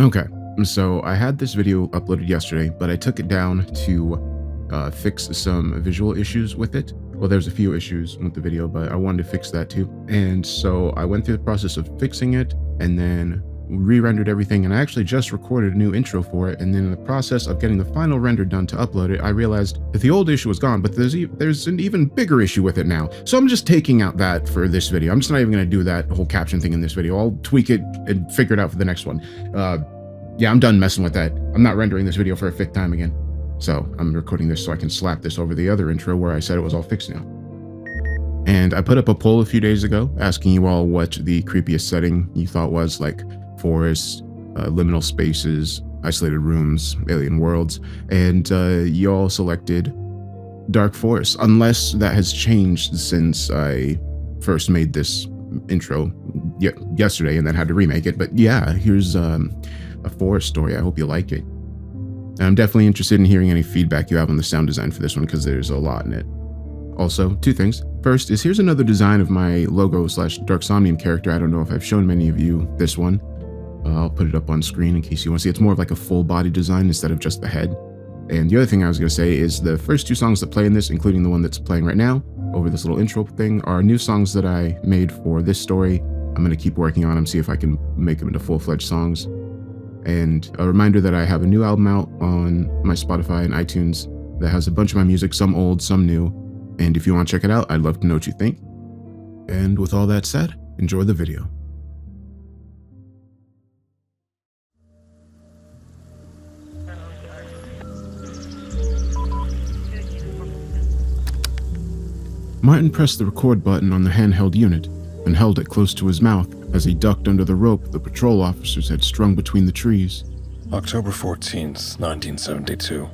Okay, so I had this video uploaded yesterday, but I took it down to fix some visual issues with it. Well, there's a few issues with the video, but I wanted to fix that too. And so I went through the process of fixing it and then re-rendered everything, and I actually just recorded a new intro for it. And then in the process of getting the final render done to upload it, I realized that the old issue was gone, but there's an even bigger issue with it now. So I'm just taking out that for this video. I'm just not even going to do that whole caption thing in this video. I'll tweak it and figure it out for the next one. Yeah, I'm done messing with that. I'm not rendering this video for a fifth time again. So I'm recording this so I can slap this over the other intro where I said it was all fixed now. And I put up a poll a few days ago asking you all what the creepiest setting you thought was, like forests, liminal spaces, isolated rooms, alien worlds, and you all selected dark forest, unless that has changed since I first made this intro yesterday and then had to remake it. But yeah, here's a forest story. I hope you like it. And I'm definitely interested in hearing any feedback you have on the sound design for this one, because there's a lot in it. Also, two things. First is, here's another design of my logo / Darksomnium character. I don't know if I've shown many of you this one. I'll put it up on screen in case you want to see. It's more of like a full body design instead of just the head. And the other thing I was going to say is the first two songs that play in this, including the one that's playing right now over this little intro thing, are new songs that I made for this story. I'm going to keep working on them, see if I can make them into full-fledged songs. And a reminder that I have a new album out on my Spotify and iTunes that has a bunch of my music, some old, some new. And if you want to check it out, I'd love to know what you think. And with all that said, enjoy the video. Martin pressed the record button on the handheld unit and held it close to his mouth as he ducked under the rope the patrol officers had strung between the trees. October 14th, 1972.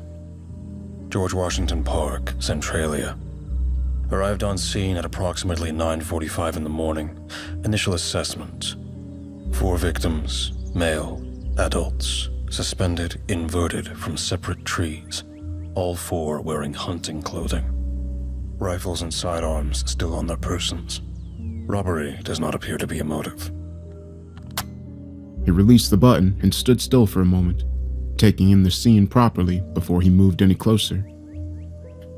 George Washington Park, Centralia. Arrived on scene at approximately 9:45 in the morning. Initial assessment. 4 victims, male, adults, suspended inverted from separate trees, all 4 wearing hunting clothing. Rifles and sidearms still on their persons. Robbery does not appear to be a motive. He released the button and stood still for a moment, taking in the scene properly before he moved any closer.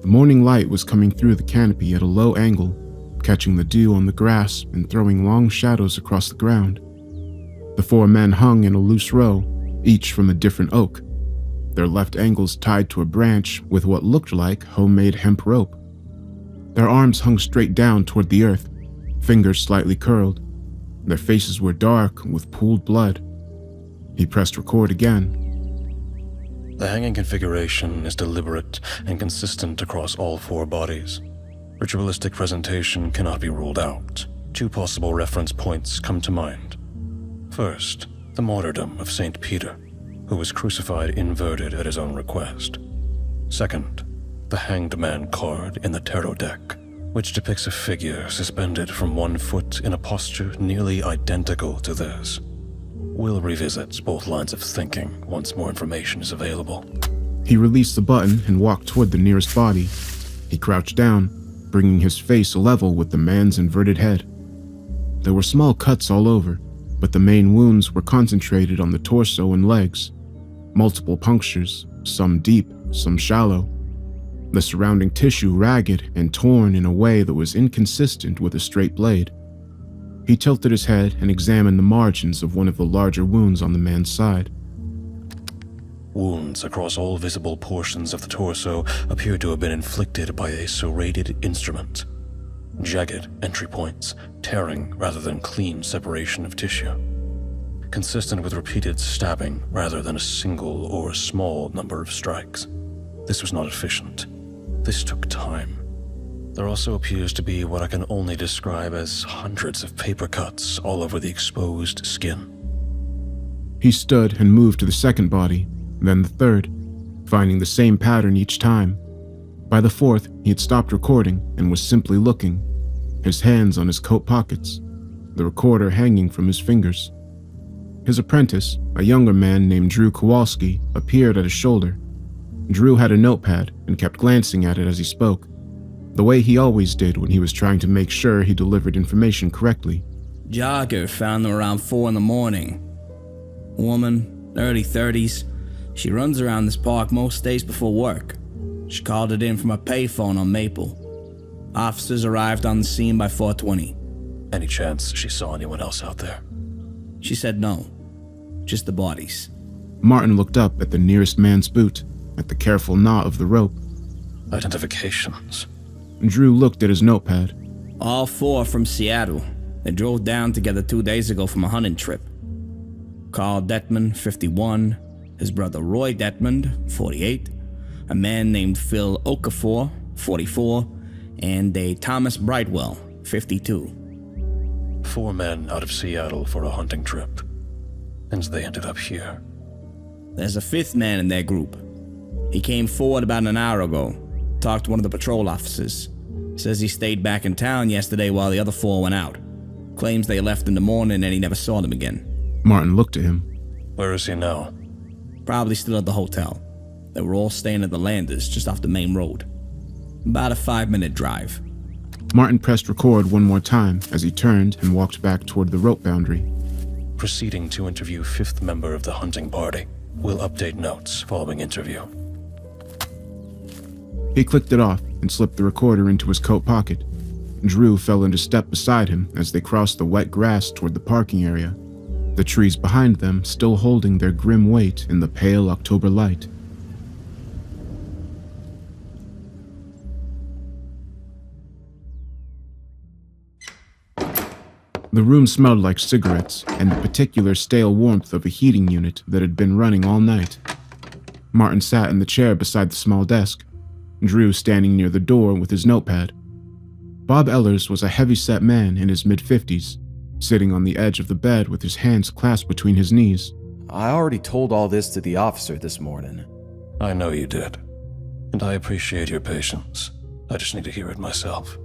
The morning light was coming through the canopy at a low angle, catching the dew on the grass and throwing long shadows across the ground. The 4 men hung in a loose row, each from a different oak, their left ankles tied to a branch with what looked like homemade hemp rope. Their arms hung straight down toward the earth, fingers slightly curled. Their faces were dark with pooled blood. He pressed record again. The hanging configuration is deliberate and consistent across all 4 bodies. Ritualistic presentation cannot be ruled out. 2 possible reference points come to mind. First, the martyrdom of St. Peter, who was crucified inverted at his own request. Second, the Hanged Man card in the tarot deck, which depicts a figure suspended from 1 foot in a posture nearly identical to this. We'll revisit both lines of thinking once more information is available. He released the button and walked toward the nearest body. He crouched down, bringing his face level with the man's inverted head. There were small cuts all over, but the main wounds were concentrated on the torso and legs. Multiple punctures, some deep, some shallow. The surrounding tissue ragged and torn in a way that was inconsistent with a straight blade. He tilted his head and examined the margins of one of the larger wounds on the man's side. Wounds across all visible portions of the torso appear to have been inflicted by a serrated instrument. Jagged entry points, tearing rather than clean separation of tissue. Consistent with repeated stabbing rather than a single or small number of strikes. This was not efficient. This took time. There also appears to be what I can only describe as hundreds of paper cuts all over the exposed skin. He stood and moved to the second body, then the third, finding the same pattern each time. By the 4th, he had stopped recording and was simply looking, his hands on his coat pockets, the recorder hanging from his fingers. His apprentice, a younger man named Drew Kowalski, appeared at his shoulder. Drew had a notepad and kept glancing at it as he spoke, the way he always did when he was trying to make sure he delivered information correctly. Jogger found them around 4 in the morning. Woman, early 30s. She runs around this park most days before work. She called it in from a payphone on Maple. Officers arrived on the scene by 4:20. Any chance she saw anyone else out there? She said no, just the bodies. Martin looked up at the nearest man's boot, at the careful knot of the rope. Identifications. Drew looked at his notepad. All 4 from Seattle. They drove down together 2 days ago from a hunting trip. Carl Detmond, 51, his brother Roy Detmond, 48, a man named Phil Okafor, 44, and a Thomas Brightwell, 52. 4 men out of Seattle for a hunting trip. And they ended up here. There's a 5th man in their group. He came forward about an hour ago, talked to one of the patrol officers. Says he stayed back in town yesterday while the other 4 went out. Claims they left in the morning and he never saw them again. Martin looked at him. Where is he now? Probably still at the hotel. They were all staying at the Landers just off the main road. About a 5-minute drive. Martin pressed record one more time as he turned and walked back toward the rope boundary. Proceeding to interview 5th member of the hunting party. We'll update notes following interview. He clicked it off and slipped the recorder into his coat pocket. Drew fell into step beside him as they crossed the wet grass toward the parking area, the trees behind them still holding their grim weight in the pale October light. The room smelled like cigarettes and the particular stale warmth of a heating unit that had been running all night. Martin sat in the chair beside the small desk, Drew standing near the door with his notepad. Bob Ellers was a heavy-set man in his mid-50s, sitting on the edge of the bed with his hands clasped between his knees. I already told all this to the officer this morning. I know you did. And I appreciate your patience. I just need to hear it myself.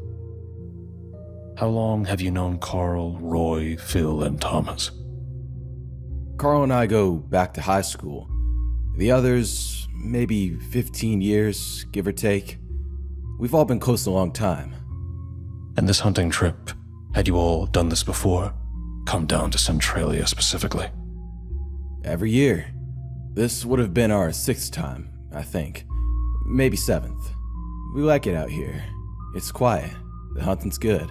How long have you known Carl, Roy, Phil, and Thomas? Carl and I go back to high school. The others, maybe 15 years, give or take. We've all been close a long time. And this hunting trip, had you all done this before? Come down to Centralia specifically? Every year. This would have been our 6th time, I think. Maybe 7th. We like it out here. It's quiet. The hunting's good.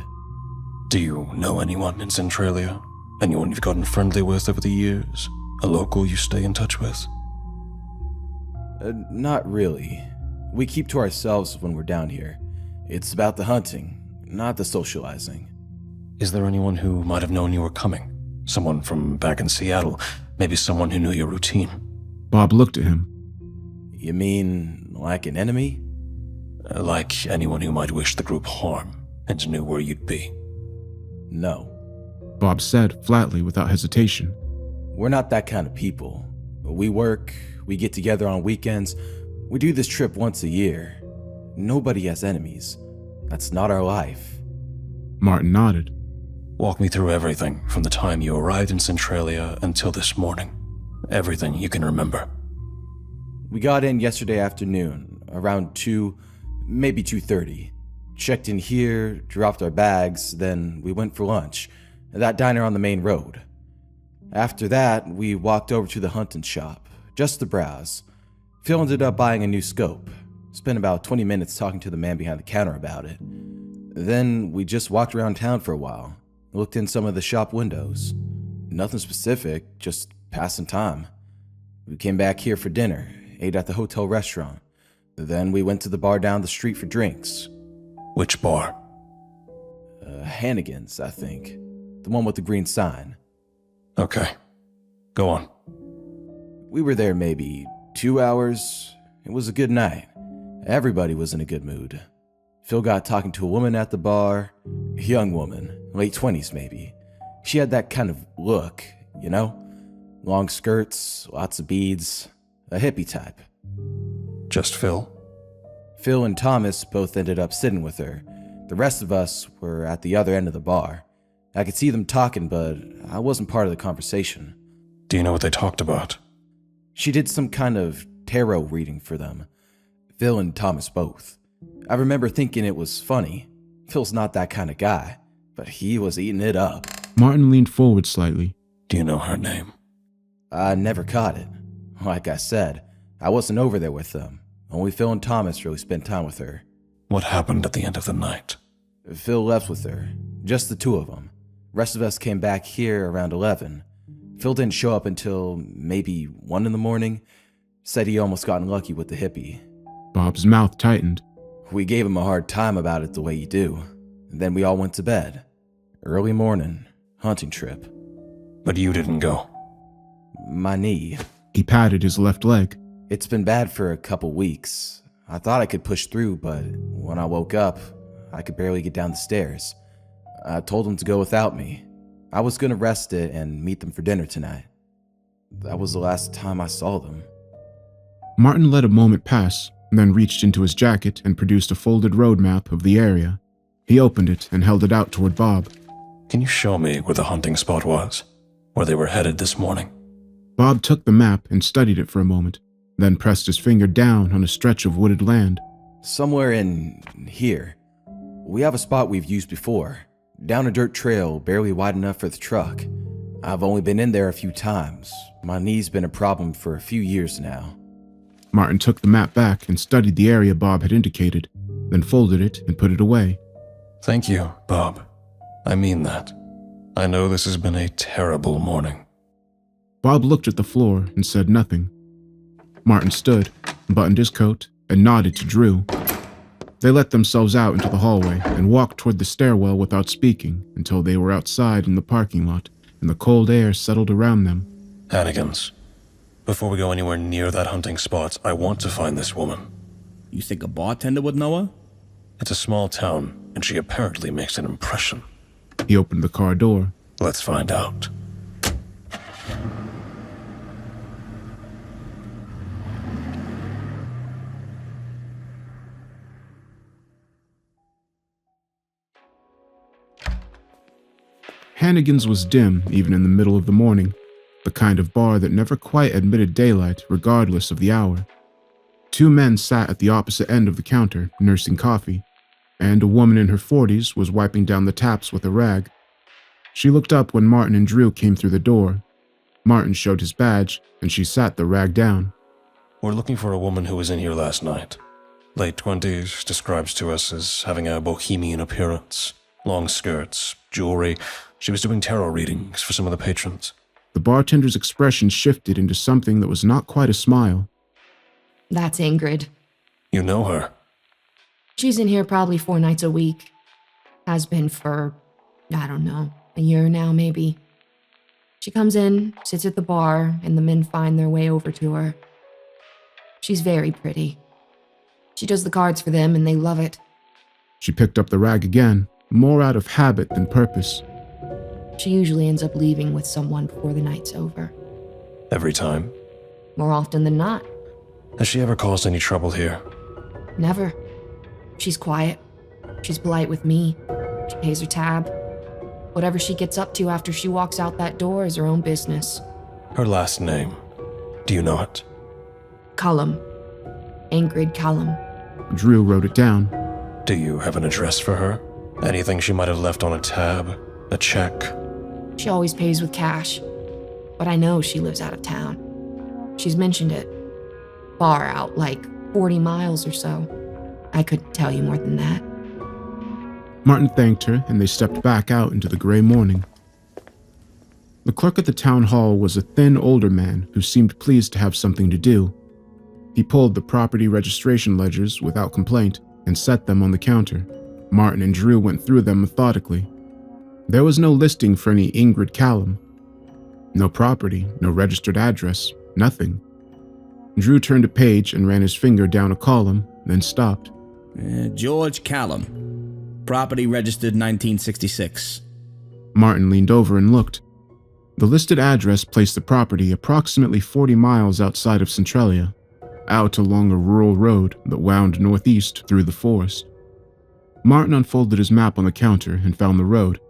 Do you know anyone in Centralia? Anyone you've gotten friendly with over the years? A local you stay in touch with? Not really. We keep to ourselves when we're down here. It's about the hunting, not the socializing. Is there anyone who might have known you were coming? Someone from back in Seattle? Maybe someone who knew your routine? Bob looked at him. You mean like an enemy? Like anyone who might wish the group harm and knew where you'd be? No. Bob said flatly without hesitation. We're not that kind of people. We work, we get together on weekends, we do this trip once a year. Nobody has enemies. That's not our life. Martin nodded. Walk me through everything from the time you arrived in Centralia until this morning. Everything you can remember. We got in yesterday afternoon, around 2, maybe 2:30. Checked in here, dropped our bags, then we went for lunch, at that diner on the main road. After that, we walked over to the hunting shop, just to browse. Phil ended up buying a new scope. Spent about 20 minutes talking to the man behind the counter about it. Then we just walked around town for a while, looked in some of the shop windows. Nothing specific, just passing time. We came back here for dinner, ate at the hotel restaurant. Then we went to the bar down the street for drinks. Which bar? Hannigan's, I think. The one with the green sign. Okay. Go on. We were there maybe 2 hours. It was a good night. Everybody was in a good mood. Phil got talking to a woman at the bar. A young woman, late 20s maybe. She had that kind of look, you know? Long skirts, lots of beads. A hippie type. Just Phil? Phil and Thomas both ended up sitting with her. The rest of us were at the other end of the bar. I could see them talking, but I wasn't part of the conversation. Do you know what they talked about? She did some kind of tarot reading for them. Phil and Thomas both. I remember thinking it was funny. Phil's not that kind of guy, but he was eating it up. Martin leaned forward slightly. Do you know her name? I never caught it. Like I said, I wasn't over there with them. Only Phil and Thomas really spent time with her. What happened at the end of the night? Phil left with her, just the two of them. Rest of us came back here around 11. Phil didn't show up until maybe 1 in the morning. Said he almost got unlucky with the hippie. Bob's mouth tightened. We gave him a hard time about it the way you do. Then we all went to bed. Early morning, hunting trip. But you didn't go. My knee. He patted his left leg. It's been bad for a couple weeks. I thought I could push through, but when I woke up, I could barely get down the stairs. I told them to go without me. I was gonna rest it and meet them for dinner tonight. That was the last time I saw them. Martin let a moment pass, then reached into his jacket and produced a folded road map of the area. He opened it and held it out toward Bob. Can you show me where the hunting spot was? Where they were headed this morning? Bob took the map and studied it for a moment, then pressed his finger down on a stretch of wooded land. Somewhere in here. We have a spot we've used before. Down a dirt trail barely wide enough for the truck. I've only been in there a few times. My knee's been a problem for a few years now. Martin took the map back and studied the area Bob had indicated, then folded it and put it away. Thank you, Bob. I mean that. I know this has been a terrible morning. Bob looked at the floor and said nothing. Martin stood, buttoned his coat, and nodded to Drew. They let themselves out into the hallway and walked toward the stairwell without speaking until they were outside in the parking lot and the cold air settled around them. Hannigan's. Before we go anywhere near that hunting spot, I want to find this woman. You think a bartender would know her? It's a small town, and she apparently makes an impression. He opened the car door. Let's find out. Hannigan's was dim even in the middle of the morning, the kind of bar that never quite admitted daylight regardless of the hour. 2 men sat at the opposite end of the counter, nursing coffee, and a woman in her 40s was wiping down the taps with a rag. She looked up when Martin and Drew came through the door. Martin showed his badge, and she sat the rag down. We're looking for a woman who was in here last night. Late 20s, describes to us as having a bohemian appearance. Long skirts, jewelry. She was doing tarot readings for some of the patrons. The bartender's expression shifted into something that was not quite a smile. That's Ingrid. You know her? She's in here probably 4 nights a week. Has been for, I don't know, a year now maybe. She comes in, sits at the bar, and the men find their way over to her. She's very pretty. She does the cards for them and they love it. She picked up the rag again, more out of habit than purpose. She usually ends up leaving with someone before the night's over. Every time? More often than not. Has she ever caused any trouble here? Never. She's quiet. She's polite with me. She pays her tab. Whatever she gets up to after she walks out that door is her own business. Her last name. Do you know it? Cullum. Ingrid Cullum. Drew wrote it down. Do you have an address for her? Anything she might have left on a tab? A check? She always pays with cash. But I know she lives out of town. She's mentioned it. Far out, like 40 miles or so. I couldn't tell you more than that. Martin thanked her, and they stepped back out into the gray morning. The clerk at the town hall was a thin, older man who seemed pleased to have something to do. He pulled the property registration ledgers without complaint and set them on the counter. Martin and Drew went through them methodically. There was no listing for any Ingrid Callum. No property, no registered address, nothing. Drew turned a page and ran his finger down a column, then stopped. George Callum. Property registered 1966. Martin leaned over and looked. The listed address placed the property approximately 40 miles outside of Centralia, out along a rural road that wound northeast through the forest. Martin unfolded his map on the counter and found the road.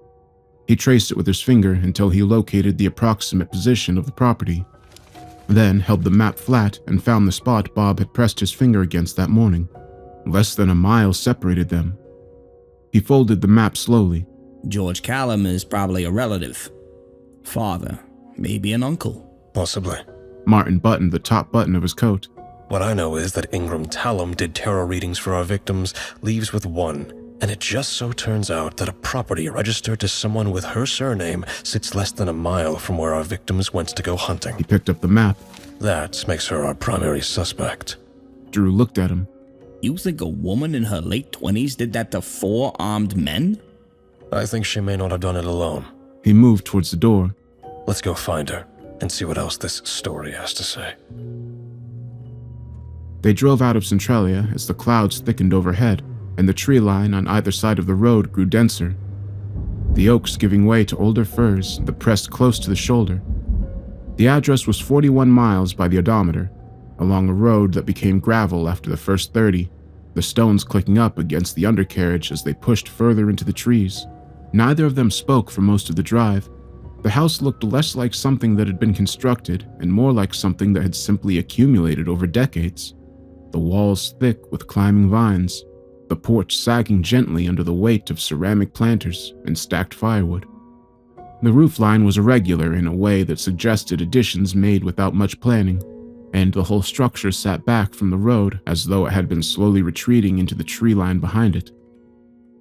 He traced it with his finger until he located the approximate position of the property, then held the map flat and found the spot Bob had pressed his finger against that morning. Less than a mile separated them. He folded the map slowly. George Callum is probably a relative. Father, maybe an uncle. Possibly. Martin buttoned the top button of his coat. What I know is that Ingram Talum did tarot readings for our victims, leaves with one, and it just so turns out that a property registered to someone with her surname sits less than a mile from where our victims went to go hunting. He picked up the map. That makes her our primary suspect. Drew looked at him. You think a woman in her late 20s did that to 4 armed men? I think she may not have done it alone. He moved towards the door. Let's go find her and see what else this story has to say. They drove out of Centralia as the clouds thickened overhead, and the tree line on either side of the road grew denser, the oaks giving way to older firs that pressed close to the shoulder. The address was 41 miles by the odometer, along a road that became gravel after the first 30, the stones clicking up against the undercarriage as they pushed further into the trees. Neither of them spoke for most of the drive. The house looked less like something that had been constructed and more like something that had simply accumulated over decades. The walls thick with climbing vines, the porch sagging gently under the weight of ceramic planters and stacked firewood. The roofline was irregular in a way that suggested additions made without much planning, and the whole structure sat back from the road as though it had been slowly retreating into the tree line behind it.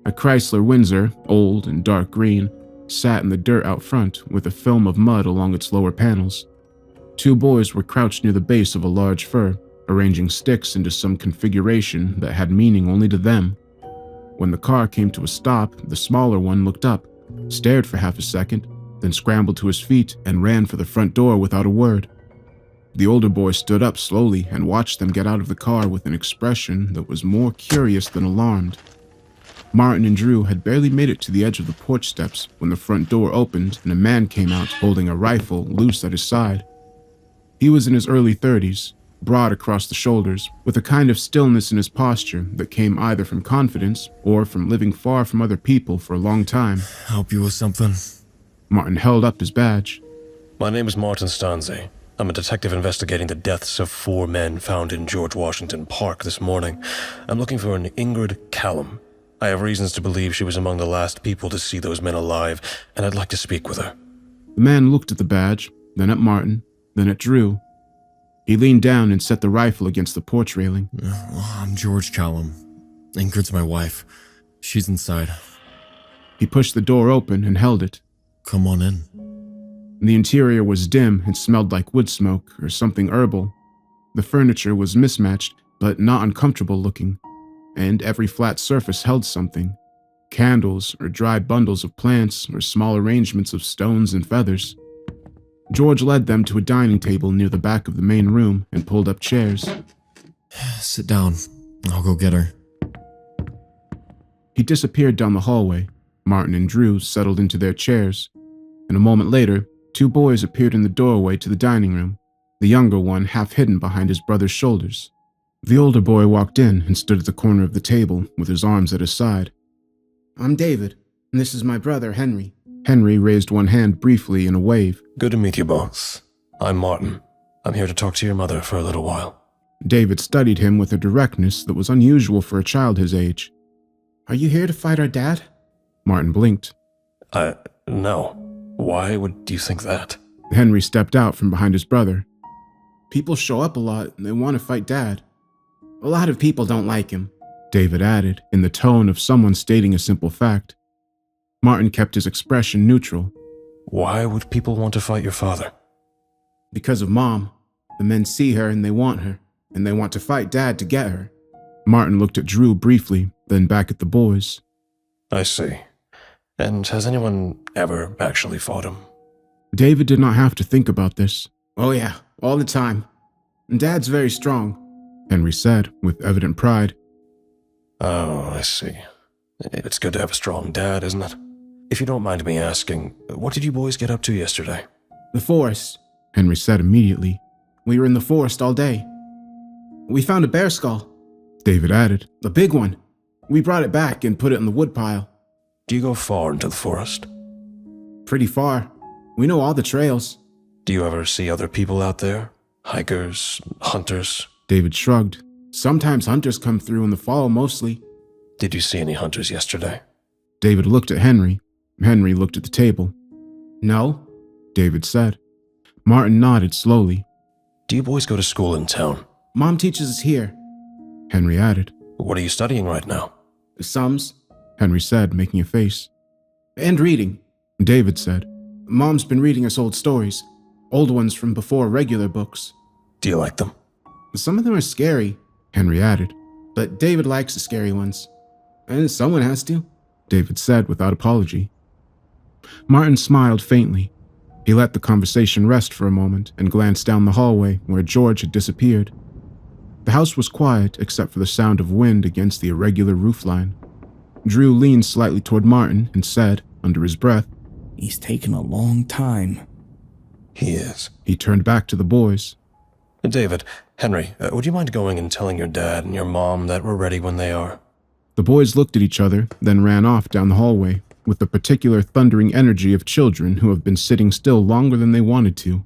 A Chrysler Windsor, old and dark green, sat in the dirt out front with a film of mud along its lower panels. 2 boys were crouched near the base of a large fir, arranging sticks into some configuration that had meaning only to them. When the car came to a stop, the smaller one looked up, stared for half a second, then scrambled to his feet and ran for the front door without a word. The older boy stood up slowly and watched them get out of the car with an expression that was more curious than alarmed. Martin and Drew had barely made it to the edge of the porch steps when the front door opened and a man came out holding a rifle loose at his side. He was in his early 30s, broad across the shoulders, with a kind of stillness in his posture that came either from confidence or from living far from other people for a long time. Help you with something? Martin held up his badge. My name is Martin Stanzi. I'm a detective investigating the deaths of 4 men found in George Washington Park this morning. I'm looking for an Ingrid Callum. I have reasons to believe she was among the last people to see those men alive, and I'd like to speak with her. The man looked at the badge, then at Martin, then at Drew. He leaned down and set the rifle against the porch railing. I'm George Callum. Ingrid's my wife. She's inside. He pushed the door open and held it. Come on in. The interior was dim and smelled like wood smoke or something herbal. The furniture was mismatched, but not uncomfortable looking, and every flat surface held something. Candles or dried bundles of plants or small arrangements of stones and feathers. George led them to a dining table near the back of the main room and pulled up chairs. Sit down. I'll go get her. He disappeared down the hallway. Martin and Drew settled into their chairs, and a moment later, 2 boys appeared in the doorway to the dining room, the younger one half hidden behind his brother's shoulders. The older boy walked in and stood at the corner of the table with his arms at his side. "I'm David, and this is my brother, Henry." Henry raised one hand briefly in a wave. Good to meet you both. I'm Martin. I'm here to talk to your mother for a little while. David studied him with a directness that was unusual for a child his age. "Are you here to fight our dad?" Martin blinked. No. Why would you think that? Henry stepped out from behind his brother. "People show up a lot and they want to fight Dad. A lot of people don't like him," David added, in the tone of someone stating a simple fact. Martin kept his expression neutral. Why would people want to fight your father? "Because of Mom. The men see her and they want her, and they want to fight Dad to get her." Martin looked at Drew briefly, then back at the boys. I see. And has anyone ever actually fought him? David did not have to think about this. "Oh yeah, all the time. And Dad's very strong," Henry said, with evident pride. Oh, I see. It's good to have a strong dad, isn't it? If you don't mind me asking, what did you boys get up to yesterday? "The forest," Henry said immediately. "We were in the forest all day. We found a bear skull," David added. "A big one. We brought it back and put it in the woodpile." Do you go far into the forest? "Pretty far. We know all the trails." Do you ever see other people out there? Hikers, hunters? David shrugged. "Sometimes hunters come through in the fall mostly." Did you see any hunters yesterday? David looked at Henry. Henry looked at the table. "No," David said. Martin nodded slowly. Do you boys go to school in town? Mom teaches us here, Henry added. What are you studying right now? Sums, Henry said, making a face. And reading, David said. Mom's been reading us old stories, old ones from before regular books. Do you like them? Some of them are scary, Henry added, but David likes the scary ones. And someone has to, David said without apology. Martin smiled faintly. He let the conversation rest for a moment and glanced down the hallway where George had disappeared. The house was quiet except for the sound of wind against the irregular roofline. Drew leaned slightly toward Martin and said, under his breath, He's taken a long time. He is. He turned back to the boys. David, Henry, would you mind going and telling your dad and your mom that we're ready when they are? The boys looked at each other, then ran off down the hallway, with the particular thundering energy of children who have been sitting still longer than they wanted to.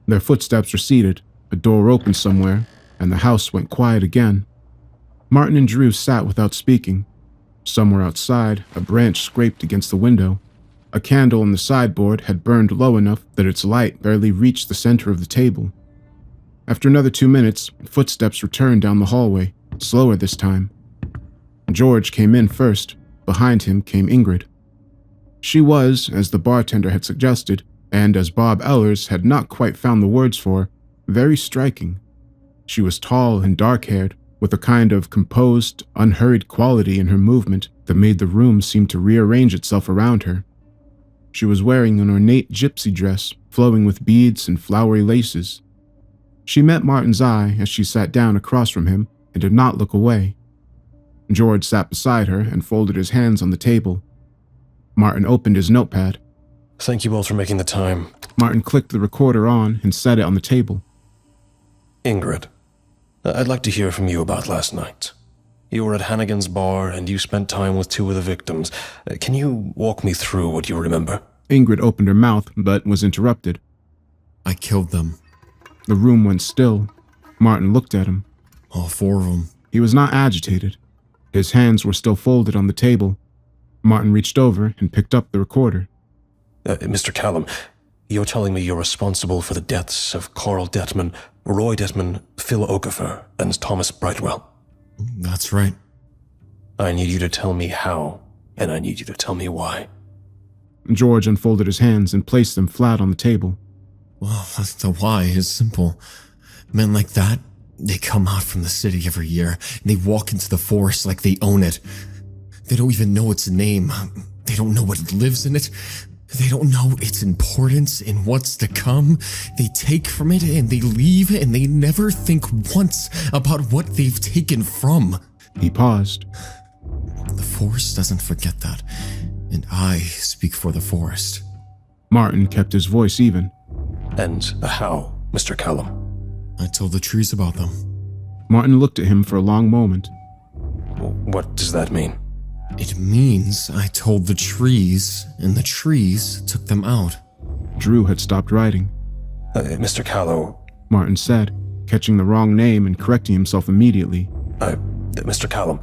Their footsteps receded, a door opened somewhere, and the house went quiet again. Martin and Drew sat without speaking. Somewhere outside, a branch scraped against the window. A candle on the sideboard had burned low enough that its light barely reached the center of the table. After another 2 minutes, footsteps returned down the hallway, slower this time. George came in first. Behind him came Ingrid. She was, as the bartender had suggested, and as Bob Ellers had not quite found the words for, very striking. She was tall and dark-haired, with a kind of composed, unhurried quality in her movement that made the room seem to rearrange itself around her. She was wearing an ornate gypsy dress, flowing with beads and flowery laces. She met Martin's eye as she sat down across from him and did not look away. George sat beside her and folded his hands on the table. Martin opened his notepad. Thank you both for making the time. Martin clicked the recorder on and set it on the table. Ingrid, I'd like to hear from you about last night. You were at Hannigan's bar and you spent time with 2 of the victims. Can you walk me through what you remember? Ingrid opened her mouth but was interrupted. I killed them. The room went still. Martin looked at him. All 4 of them. He was not agitated. His hands were still folded on the table. Martin reached over and picked up the recorder. Mr. Callum, you're telling me you're responsible for the deaths of Carl Detman, Roy Detman, Phil Okafor, and Thomas Brightwell. That's right. I need you to tell me how, and I need you to tell me why. George unfolded his hands and placed them flat on the table. Well, the why is simple. Men like that, they come out from the city every year, and they walk into the forest like they own it. They don't even know its name. They don't know what lives in it. They don't know its importance and what's to come. They take from it and they leave, and they never think once about what they've taken from. He paused. The forest doesn't forget that, and I speak for the forest. Martin kept his voice even. And how, Mr. Callum? I told the trees about them. Martin looked at him for a long moment. What does that mean? It means I told the trees, and the trees took them out. Drew had stopped writing. Mr. Callow, Martin said, catching the wrong name and correcting himself immediately. Mr. Callum,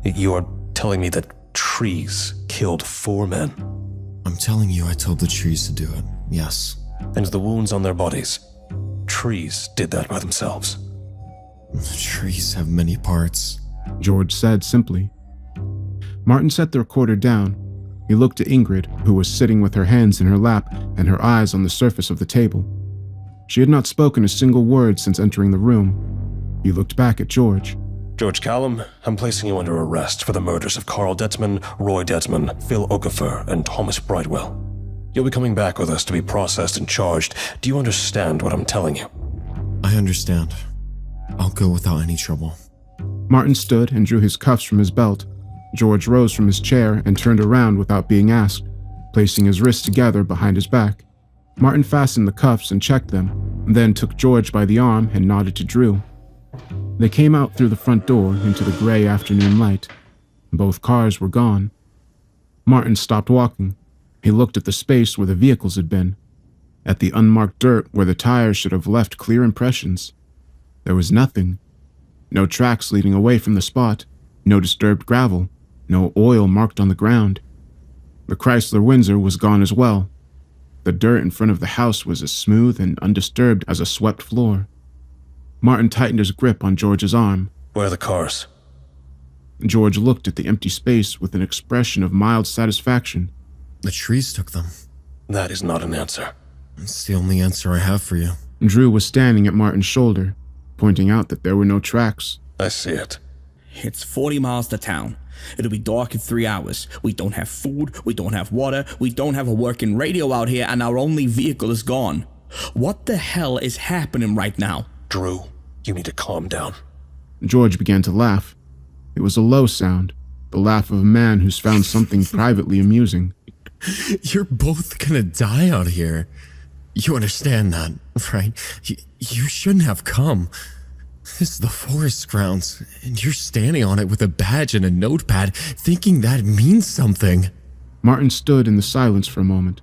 you are telling me that trees killed 4 men? I'm telling you I told the trees to do it, yes. And the wounds on their bodies, trees did that by themselves? The trees have many parts, George said simply. Martin set the recorder down. He looked at Ingrid, who was sitting with her hands in her lap and her eyes on the surface of the table. She had not spoken a single word since entering the room. He looked back at George. George Callum, I'm placing you under arrest for the murders of Carl Detman, Roy Detman, Phil Okafor, and Thomas Brightwell. You'll be coming back with us to be processed and charged. Do you understand what I'm telling you? I understand. I'll go without any trouble. Martin stood and drew his cuffs from his belt. George rose from his chair and turned around without being asked, placing his wrists together behind his back. Martin fastened the cuffs and checked them, then took George by the arm and nodded to Drew. They came out through the front door into the gray afternoon light. Both cars were gone. Martin stopped walking. He looked at the space where the vehicles had been, at the unmarked dirt where the tires should have left clear impressions. There was nothing. No tracks leading away from the spot, no disturbed gravel, no oil marked on the ground. The Chrysler Windsor was gone as well. The dirt in front of the house was as smooth and undisturbed as a swept floor. Martin tightened his grip on George's arm. Where are the cars? George looked at the empty space with an expression of mild satisfaction. The trees took them. That is not an answer. It's the only answer I have for you. Drew was standing at Martin's shoulder, pointing out that there were no tracks. I see it. It's 40 miles to town. It'll be dark in 3 hours. We don't have food, we don't have water, we don't have a working radio out here, and our only vehicle is gone. What the hell is happening right now? Drew, you need to calm down. George began to laugh. It was a low sound, the laugh of a man who's found something privately amusing. You're both gonna die out here. You understand that, right? You shouldn't have come. This is the forest grounds, and you're standing on it with a badge and a notepad, thinking that means something. Martin stood in the silence for a moment,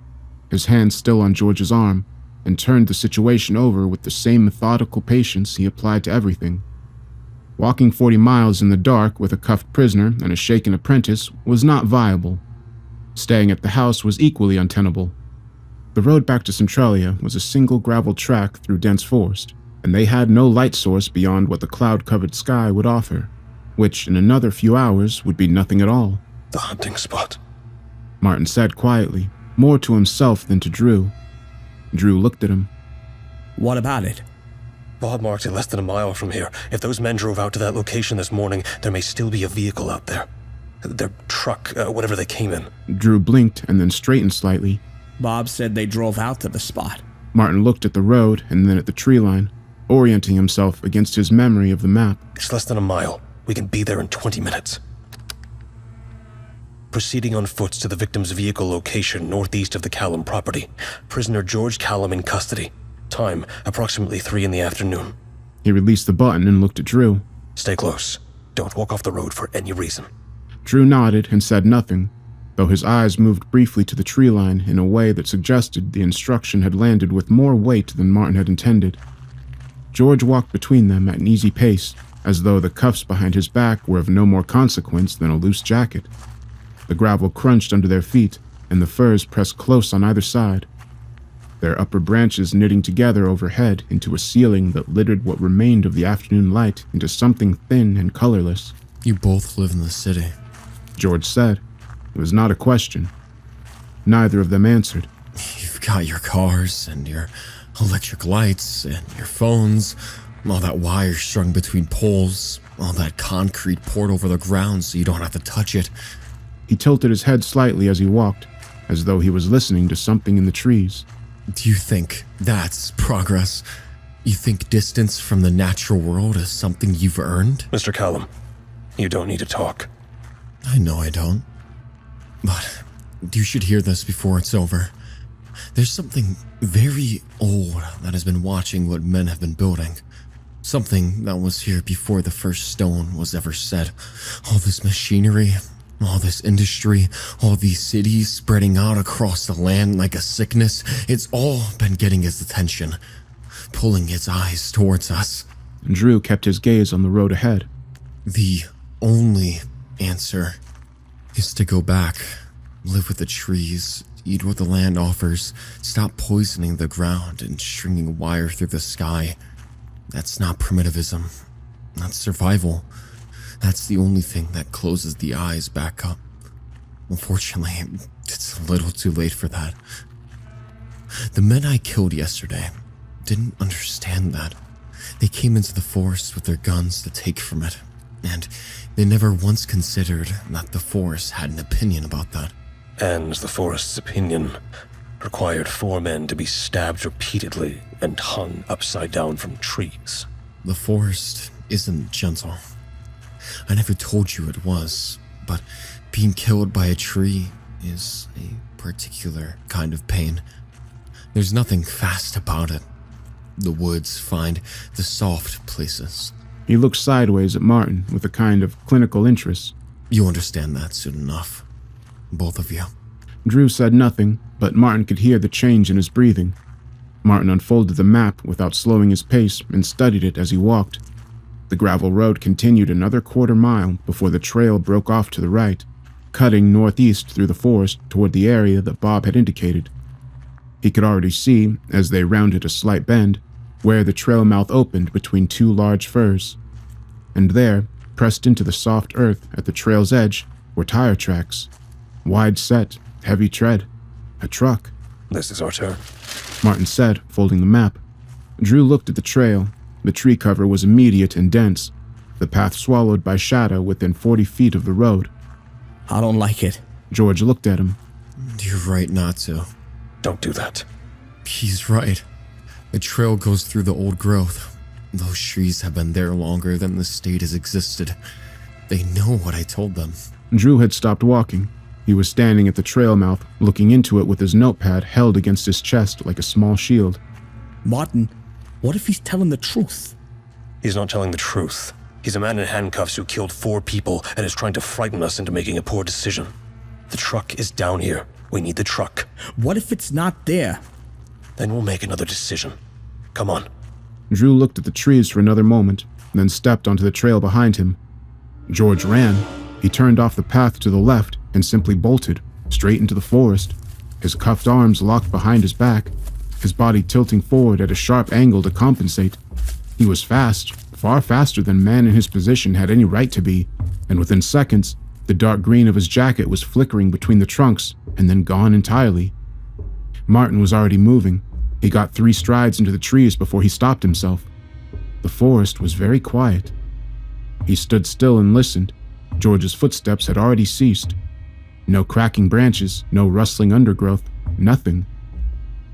his hand still on George's arm, and turned the situation over with the same methodical patience he applied to everything. Walking 40 miles in the dark with a cuffed prisoner and a shaken apprentice was not viable. Staying at the house was equally untenable. The road back to Centralia was a single gravel track through dense forest, and they had no light source beyond what the cloud-covered sky would offer, which in another few hours would be nothing at all. The hunting spot. Martin said quietly, more to himself than to Drew. Drew looked at him. What about it? Bob marked it less than a mile from here. If those men drove out to that location this morning, there may still be a vehicle out there. Their truck, whatever they came in. Drew blinked and then straightened slightly. Bob said they drove out to the spot. Martin looked at the road and then at the tree line, orienting himself against his memory of the map. It's less than a mile. We can be there in 20 minutes. Proceeding on foot to the victim's vehicle location northeast of the Callum property. Prisoner George Callum in custody. Time, approximately 3 in the afternoon. He released the button and looked at Drew. Stay close. Don't walk off the road for any reason. Drew nodded and said nothing, though his eyes moved briefly to the tree line in a way that suggested the instruction had landed with more weight than Martin had intended. George walked between them at an easy pace, as though the cuffs behind his back were of no more consequence than a loose jacket. The gravel crunched under their feet, and the firs pressed close on either side, their upper branches knitting together overhead into a ceiling that littered what remained of the afternoon light into something thin and colorless. You both live in the city. George said. It was not a question. Neither of them answered. You've got your cars and your electric lights and your phones, all that wire strung between poles, all that concrete poured over the ground so you don't have to touch it. He tilted his head slightly as he walked, as though he was listening to something in the trees. Do you think that's progress? You think distance from the natural world is something you've earned? Mr. Callum, you don't need to talk. I know I don't. But you should hear this before it's over. There's something very old that has been watching what men have been building. Something that was here before the first stone was ever set. All this machinery, all this industry, all these cities spreading out across the land like a sickness, it's all been getting his attention, pulling his eyes towards us. Drew kept his gaze on the road ahead. The only answer is to go back, live with the trees, eat what the land offers, stop poisoning the ground and stringing wire through the sky. That's not primitivism. That's survival. That's the only thing that closes the eyes back up. Unfortunately, it's a little too late for that. The men I killed yesterday didn't understand that. They came into the forest with their guns to take from it, and they never once considered that the forest had an opinion about that. And the forest's opinion required 4 men to be stabbed repeatedly and hung upside down from trees. The forest isn't gentle. I never told you it was, but being killed by a tree is a particular kind of pain. There's nothing fast about it. The woods find the soft places. He looked sideways at Martin with a kind of clinical interest. You understand that soon enough. Both of you. Drew said nothing, but Martin could hear the change in his breathing. Martin unfolded the map without slowing his pace and studied it as he walked. The gravel road continued another quarter-mile before the trail broke off to the right, cutting northeast through the forest toward the area that Bob had indicated. He could already see, as they rounded a slight bend, where the trail mouth opened between two large firs. And there, pressed into the soft earth at the trail's edge, were tire tracks. Wide set, heavy tread. A truck. This is our turn. Martin said, folding the map. Drew looked at the trail. The tree cover was immediate and dense, the path swallowed by shadow within 40 feet of the road. I don't like it. George looked at him. You're right not to. Don't do that. He's right. The trail goes through the old growth. Those trees have been there longer than the state has existed. They know what I told them. Drew had stopped walking. He was standing at the trail mouth, looking into it with his notepad held against his chest like a small shield. Martin, what if he's telling the truth? He's not telling the truth. He's a man in handcuffs who killed 4 people and is trying to frighten us into making a poor decision. The truck is down here. We need the truck. What if it's not there? Then we'll make another decision. Come on. Drew looked at the trees for another moment, then stepped onto the trail behind him. George ran. He turned off the path to the left and simply bolted, straight into the forest, his cuffed arms locked behind his back, his body tilting forward at a sharp angle to compensate. He was fast, far faster than man in his position had any right to be, and within seconds, the dark green of his jacket was flickering between the trunks and then gone entirely. Martin was already moving. He got 3 strides into the trees before he stopped himself. The forest was very quiet. He stood still and listened. George's footsteps had already ceased. No cracking branches, no rustling undergrowth, nothing.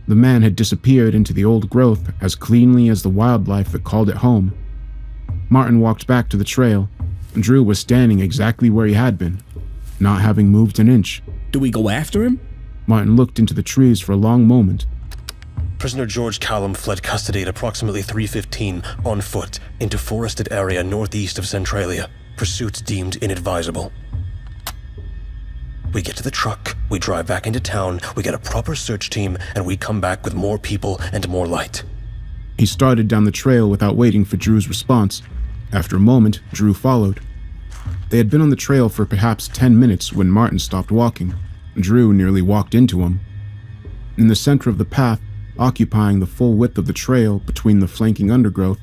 The man had disappeared into the old growth as cleanly as the wildlife that called it home. Martin walked back to the trail. Drew was standing exactly where he had been, not having moved an inch. Do we go after him? Martin looked into the trees for a long moment. Prisoner George Callum fled custody at approximately 3:15 on foot into forested area northeast of Centralia. Pursuit deemed inadvisable. We get to the truck, we drive back into town, we get a proper search team, and we come back with more people and more light. He started down the trail without waiting for Drew's response. After a moment, Drew followed. They had been on the trail for perhaps 10 minutes when Martin stopped walking. Drew nearly walked into him. In the center of the path, occupying the full width of the trail between the flanking undergrowth,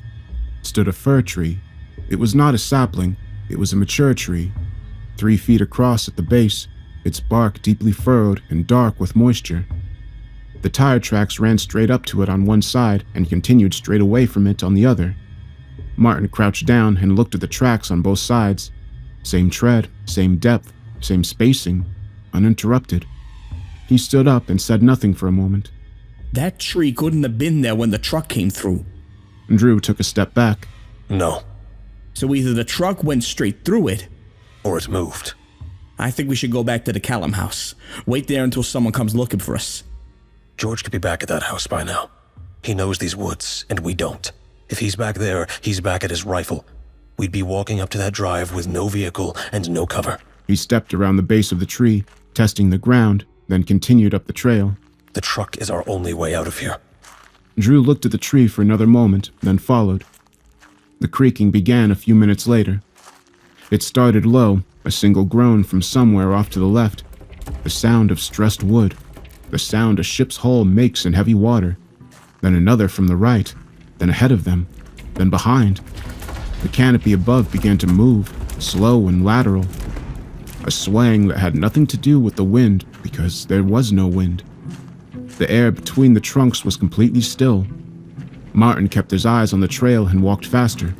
stood a fir tree. It was not a sapling, it was a mature tree, 3 feet across at the base, its bark deeply furrowed and dark with moisture. The tire tracks ran straight up to it on one side and continued straight away from it on the other. Martin crouched down and looked at the tracks on both sides. Same tread, same depth, same spacing, uninterrupted. He stood up and said nothing for a moment. That tree couldn't have been there when the truck came through. Drew took a step back. No. So either the truck went straight through it, Or it moved. I think we should go back to the Callum house. Wait there until someone comes looking for us. George could be back at that house by now. He knows these woods, and we don't. If he's back there, he's back at his rifle. We'd be walking up to that drive with no vehicle and no cover. He stepped around the base of the tree, testing the ground, then continued up the trail. The truck is our only way out of here. Drew looked at the tree for another moment, then followed. The creaking began a few minutes later. It started low, a single groan from somewhere off to the left, the sound of stressed wood, the sound a ship's hull makes in heavy water, then another from the right, then ahead of them, then behind. The canopy above began to move, slow and lateral, a swaying that had nothing to do with the wind because there was no wind. The air between the trunks was completely still. Martin kept his eyes on the trail and walked faster.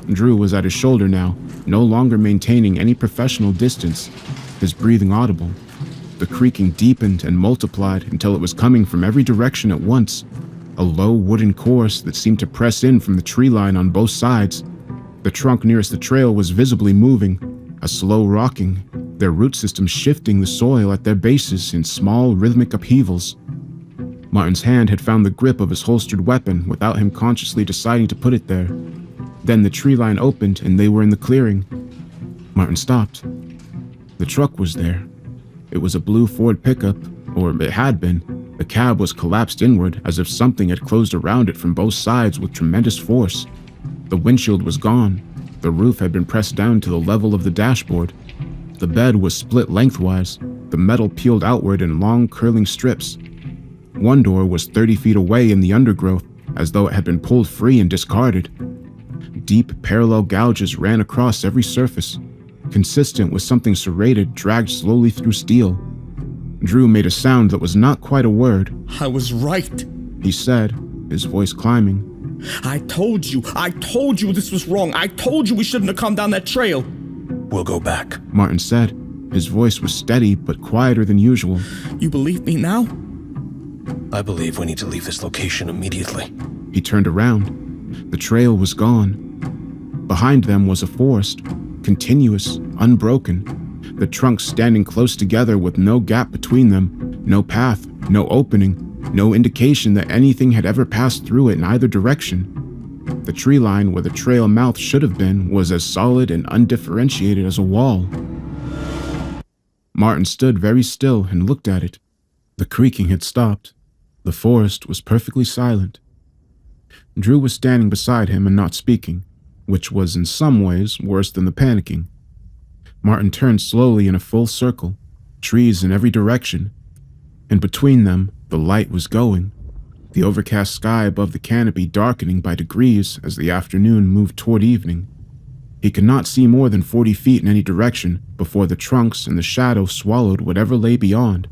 Drew was at his shoulder now, no longer maintaining any professional distance, his breathing audible. The creaking deepened and multiplied until it was coming from every direction at once, a low wooden course that seemed to press in from the tree line on both sides. The trunk nearest the trail was visibly moving, a slow rocking, their root systems shifting the soil at their bases in small rhythmic upheavals. Martin's hand had found the grip of his holstered weapon without him consciously deciding to put it there. Then the tree line opened and they were in the clearing. Martin stopped. The truck was there. It was a blue Ford pickup, or it had been. The cab was collapsed inward as if something had closed around it from both sides with tremendous force. The windshield was gone. The roof had been pressed down to the level of the dashboard. The bed was split lengthwise, the metal peeled outward in long curling strips. One door was 30 feet away in the undergrowth, as though it had been pulled free and discarded. Deep, parallel gouges ran across every surface, consistent with something serrated dragged slowly through steel. Drew made a sound that was not quite a word. I was right. He said, his voice climbing. I told you this was wrong. I told you we shouldn't have come down that trail. We'll go back. Martin said. His voice was steady but quieter than usual. You believe me now? I believe we need to leave this location immediately. He turned around. The trail was gone. Behind them was a forest, continuous, unbroken, the trunks standing close together with no gap between them, no path, no opening, no indication that anything had ever passed through it in either direction. The tree line where the trail mouth should have been was as solid and undifferentiated as a wall. Martin stood very still and looked at it. The creaking had stopped. The forest was perfectly silent. Drew was standing beside him and not speaking, which was in some ways worse than the panicking. Martin turned slowly in a full circle, trees in every direction, and between them the light was going, the overcast sky above the canopy darkening by degrees as the afternoon moved toward evening. He could not see more than 40 feet in any direction before the trunks and the shadow swallowed whatever lay beyond.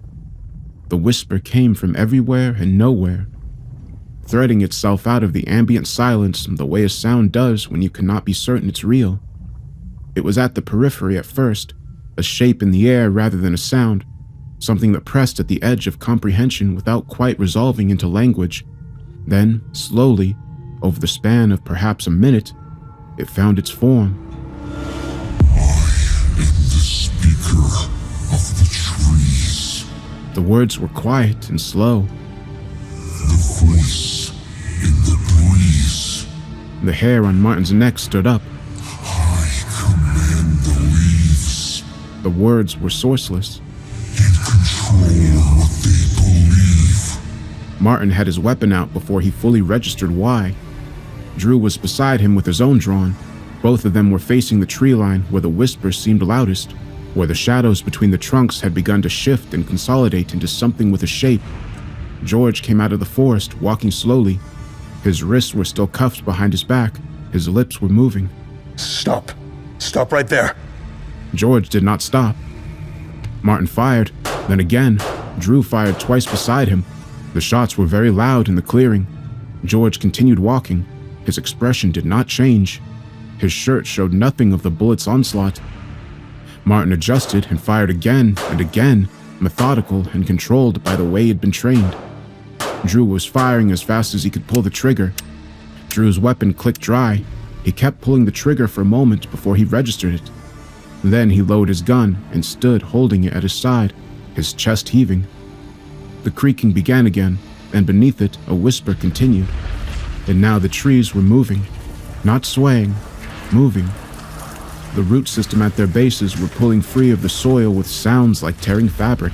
The whisper came from everywhere and nowhere, threading itself out of the ambient silence the way a sound does when you cannot be certain it's real. It was at the periphery at first, a shape in the air rather than a sound, something that pressed at the edge of comprehension without quite resolving into language. Then, slowly, over the span of perhaps a minute, it found its form. I am the speaker of the trees. The words were quiet and slow. The voice in the breeze. The hair on Martin's neck stood up. I command the leaves. The words were sourceless. And control what they believe. Martin had his weapon out before he fully registered why. Drew was beside him with his own drawn. Both of them were facing the tree line where the whispers seemed loudest, where the shadows between the trunks had begun to shift and consolidate into something with a shape. George came out of the forest, walking slowly. His wrists were still cuffed behind his back. His lips were moving. Stop. Stop right there. George did not stop. Martin fired. Then again, Drew fired twice beside him. The shots were very loud in the clearing. George continued walking. His expression did not change. His shirt showed nothing of the bullet's onslaught. Martin adjusted and fired again and again, methodical and controlled by the way he'd been trained. Drew was firing as fast as he could pull the trigger. Drew's weapon clicked dry. He kept pulling the trigger for a moment before he registered it. Then he lowered his gun and stood holding it at his side, his chest heaving. The creaking began again, and beneath it a whisper continued. And now the trees were moving, not swaying, moving. The root system at their bases were pulling free of the soil with sounds like tearing fabric,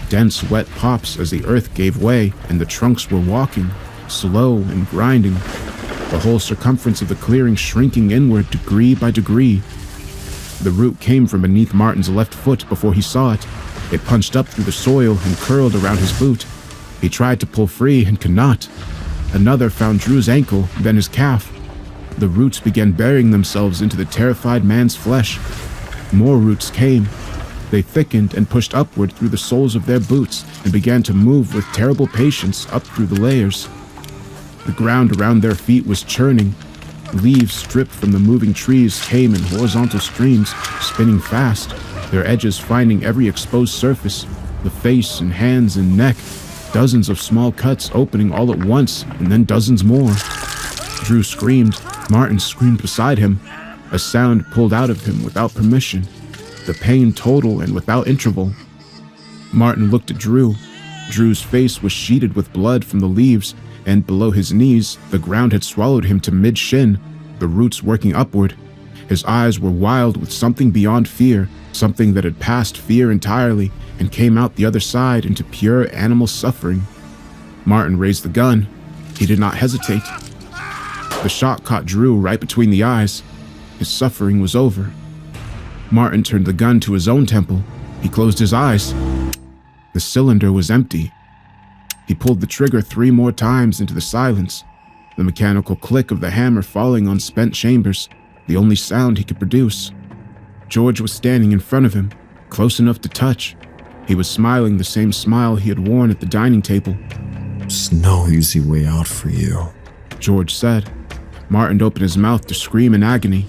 dense wet pops as the earth gave way and the trunks were walking, slow and grinding, the whole circumference of the clearing shrinking inward degree by degree. The root came from beneath Martin's left foot before he saw it. It punched up through the soil and curled around his boot. He tried to pull free and could not. Another found Drew's ankle, then his calf. The roots began burying themselves into the terrified man's flesh. More roots came. They thickened and pushed upward through the soles of their boots and began to move with terrible patience up through the layers. The ground around their feet was churning. Leaves stripped from the moving trees came in horizontal streams, spinning fast, their edges finding every exposed surface, the face and hands and neck, dozens of small cuts opening all at once, and then dozens more. Drew screamed. Martin screamed beside him. A sound pulled out of him without permission, the pain total and without interval. Martin looked at Drew. Drew's face was sheeted with blood from the leaves, and below his knees, the ground had swallowed him to mid-shin, the roots working upward. His eyes were wild with something beyond fear, something that had passed fear entirely and came out the other side into pure animal suffering. Martin raised the gun. He did not hesitate. The shot caught Drew right between the eyes. His suffering was over. Martin turned the gun to his own temple. He closed his eyes. The cylinder was empty. He pulled the trigger 3 more times into the silence, the mechanical click of the hammer falling on spent chambers, the only sound he could produce. George was standing in front of him, close enough to touch. He was smiling the same smile he had worn at the dining table. There's no easy way out for you, George said. Martin opened his mouth to scream in agony.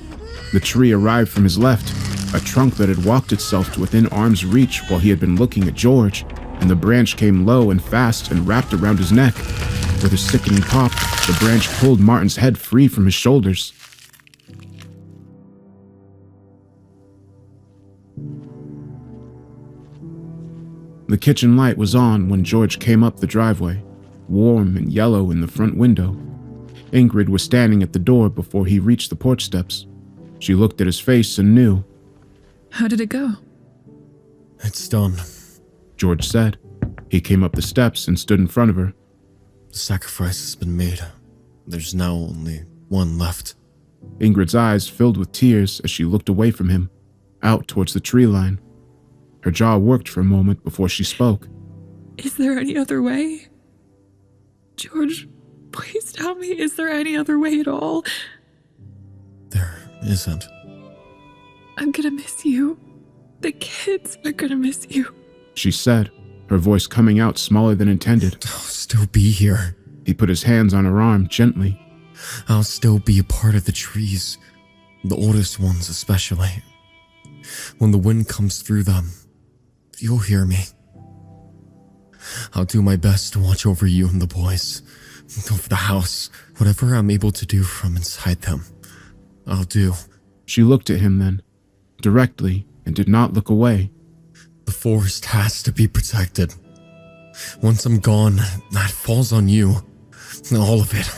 The tree arrived from his left, a trunk that had walked itself to within arm's reach while he had been looking at George, and the branch came low and fast and wrapped around his neck. With a sickening pop, the branch pulled Martin's head free from his shoulders. The kitchen light was on when George came up the driveway, warm and yellow in the front window. Ingrid was standing at the door before he reached the porch steps. She looked at his face and knew. How did it go? It's done. George said. He came up the steps and stood in front of her. The sacrifice has been made. There's now only one left. Ingrid's eyes filled with tears as she looked away from him, out towards the tree line. Her jaw worked for a moment before she spoke. Is there any other way? George, please tell me, is there any other way at all? There isn't. I'm gonna miss you. The kids are gonna miss you. She said, her voice coming out smaller than intended. I'll still be here. He put his hands on her arm gently. I'll still be a part of the trees, the oldest ones especially. When the wind comes through them, you'll hear me. I'll do my best to watch over you and the boys, over the house, whatever I'm able to do from inside them. I'll do. She looked at him then, directly, and did not look away. The forest has to be protected. Once I'm gone, that falls on you. All of it.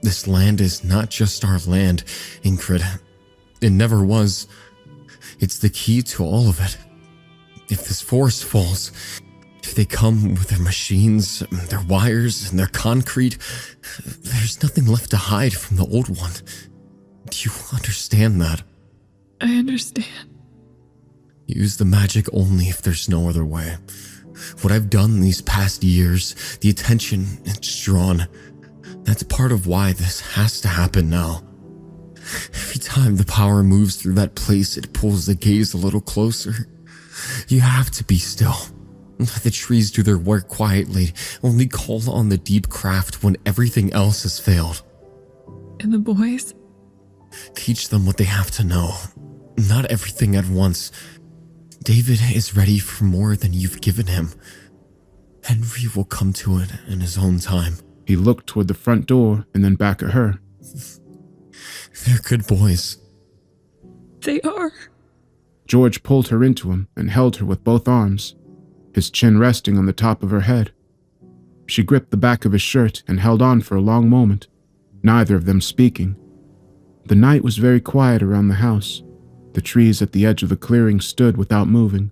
This land is not just our land, Ingrid. It never was. It's the key to all of it. If this forest falls, if they come with their machines, their wires, and their concrete, there's nothing left to hide from the old one. Do you understand that? I understand. Use the magic only if there's no other way. What I've done these past years, the attention it's drawn, that's part of why this has to happen now. Every time the power moves through that place, it pulls the gaze a little closer. You have to be still. Let the trees do their work quietly. Only call on the deep craft when everything else has failed. And the boys? Teach them what they have to know. Not everything at once. David is ready for more than you've given him. Henry will come to it in his own time. He looked toward the front door and then back at her. They're good boys. They are. George pulled her into him and held her with both arms, his chin resting on the top of her head. She gripped the back of his shirt and held on for a long moment, neither of them speaking. The night was very quiet around the house. The trees at the edge of the clearing stood without moving.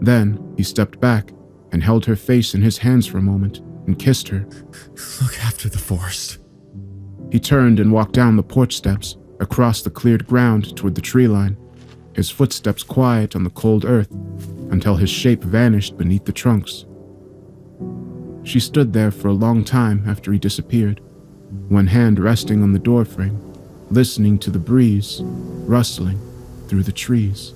Then he stepped back and held her face in his hands for a moment and kissed her. Look after the forest. He turned and walked down the porch steps, across the cleared ground toward the tree line, his footsteps quiet on the cold earth until his shape vanished beneath the trunks. She stood there for a long time after he disappeared, one hand resting on the doorframe, listening to the breeze rustling through the trees.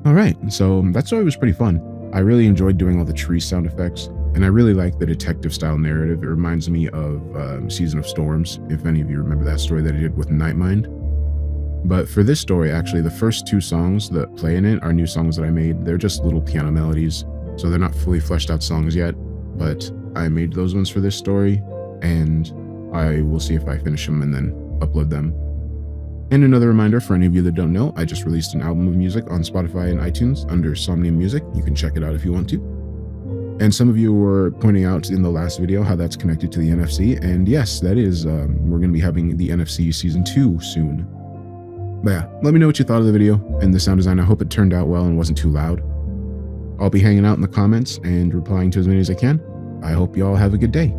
Alright, so that story was pretty fun. I really enjoyed doing all the tree sound effects, and I really like the detective style narrative. It reminds me of Season of Storms, if any of you remember that story that I did with Nightmind. But for this story, actually, the first 2 songs that play in it are new songs that I made. They're just little piano melodies, so they're not fully fleshed out songs yet, but I made those ones for this story, and I will see if I finish them and then upload them. And another reminder for any of you that don't know, I just released an album of music on Spotify and iTunes under Somnium Music. You can check it out if you want to. And some of you were pointing out in the last video how that's connected to the NFC. And yes, that is. We're going to be having the NFC Season 2 soon. But yeah, let me know what you thought of the video and the sound design. I hope it turned out well and wasn't too loud. I'll be hanging out in the comments and replying to as many as I can. I hope you all have a good day.